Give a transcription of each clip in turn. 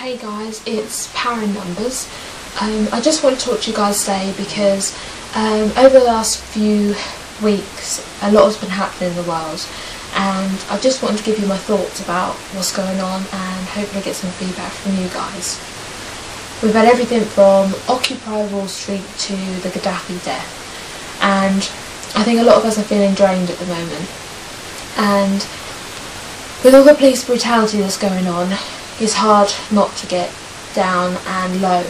Hey guys, it's PowerinNumbers. I just want to talk to you guys today because over the last few weeks a lot has been happening in the world, and I just wanted to give you my thoughts about what's going on and hopefully get some feedback from you guys. We've had everything from Occupy Wall Street to the Gaddafi death, and I think a lot of us are feeling drained at the moment, and with all the police brutality that's going on, it's hard not to get down and low.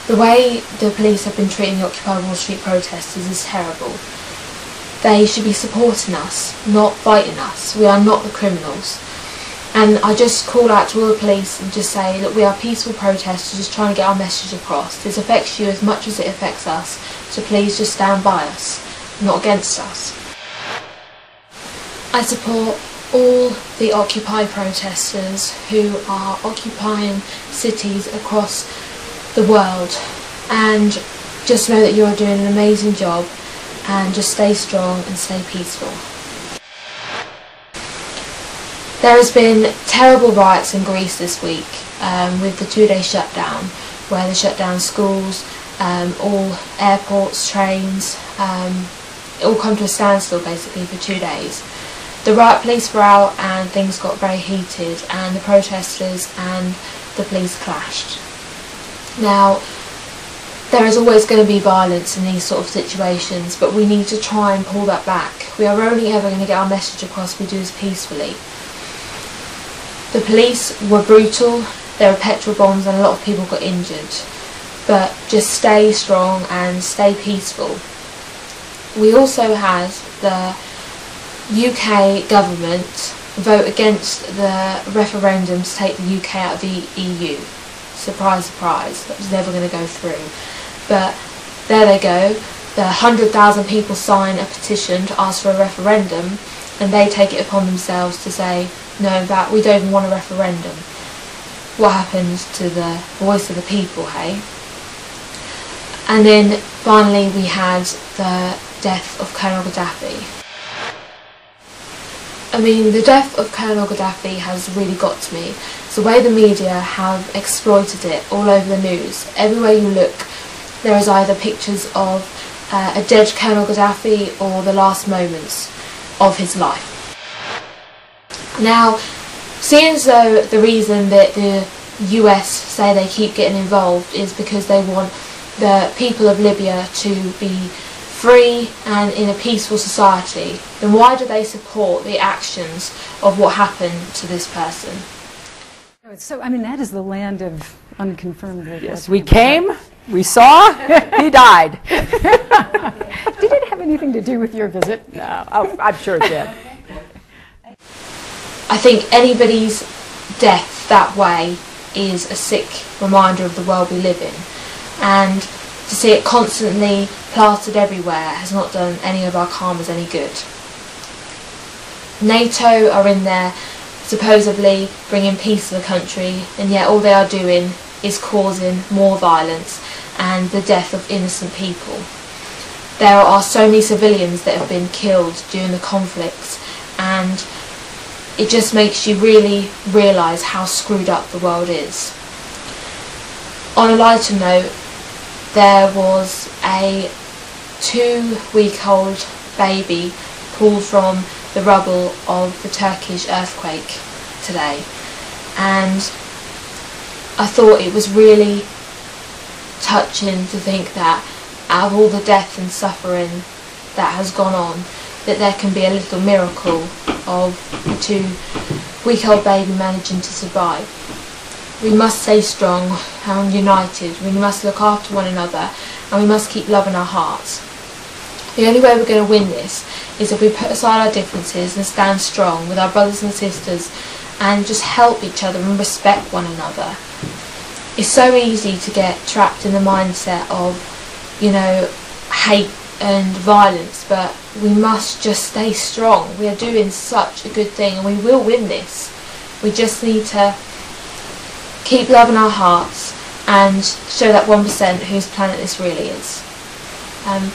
The way the police have been treating the Occupy Wall Street protesters is terrible. They should be supporting us, not fighting us. We are not the criminals. And I just call out to all the police and just say, look, we are peaceful protesters just trying to get our message across. This affects you as much as it affects us, so please just stand by us, not against us. I support all the Occupy protesters who are occupying cities across the world, and just know that you are doing an amazing job, and just stay strong and stay peaceful. There has been terrible riots in Greece this week with the 2-day shutdown, where they shut down schools, all airports, trains, it all come to a standstill basically for 2 days. The riot police were out and things got very heated, and the protesters and the police clashed. Now, there is always going to be violence in these sort of situations, but we need to try and pull that back. We are only ever going to get our message across if we do this peacefully. The police were brutal, there were petrol bombs and a lot of people got injured, but just stay strong and stay peaceful. We also had the UK government vote against the referendum to take the UK out of the EU. Surprise, surprise, that was never going to go through. But there they go, the 100,000 people sign a petition to ask for a referendum, and they take it upon themselves to say, no, that we don't even want a referendum. What happened to the voice of the people, hey? And then finally we had the death of Colonel Gaddafi. I mean, the death of Colonel Gaddafi has really got to me. It's the way the media have exploited it all over the news. Everywhere you look, there is either pictures of a dead Colonel Gaddafi or the last moments of his life. Now, seeing as though the reason that the US say they keep getting involved is because they want the people of Libya to be free and in a peaceful society, then why do they support the actions of what happened to this person? So, I mean, that is the land of unconfirmed. Yes, we came, we saw, he died. Did it have anything to do with your visit? No, oh, I'm sure it did. I think anybody's death that way is a sick reminder of the world we live in, and to see it constantly plastered everywhere has not done any of our karmas any good. NATO are in there supposedly bringing peace to the country, and yet all they are doing is causing more violence and the death of innocent people. There are so many civilians that have been killed during the conflicts, and it just makes you really realise how screwed up the world is. On a lighter note, there was a 2-week-old baby pulled from the rubble of the Turkish earthquake today, and I thought it was really touching to think that out of all the death and suffering that has gone on, that there can be a little miracle of a 2-week-old baby managing to survive. We must stay strong and united. We must look after one another, and we must keep love in our hearts. The only way we're going to win this is if we put aside our differences and stand strong with our brothers and sisters and just help each other and respect one another. It's so easy to get trapped in the mindset of, you know, hate and violence, but we must just stay strong. We are doing such a good thing and we will win this. We just need to keep love in our hearts and show that 1% whose planet this really is.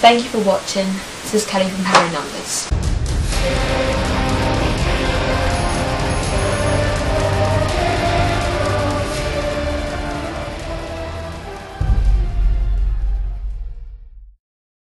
Thank you for watching. This is Kelly from PowerinNumbers.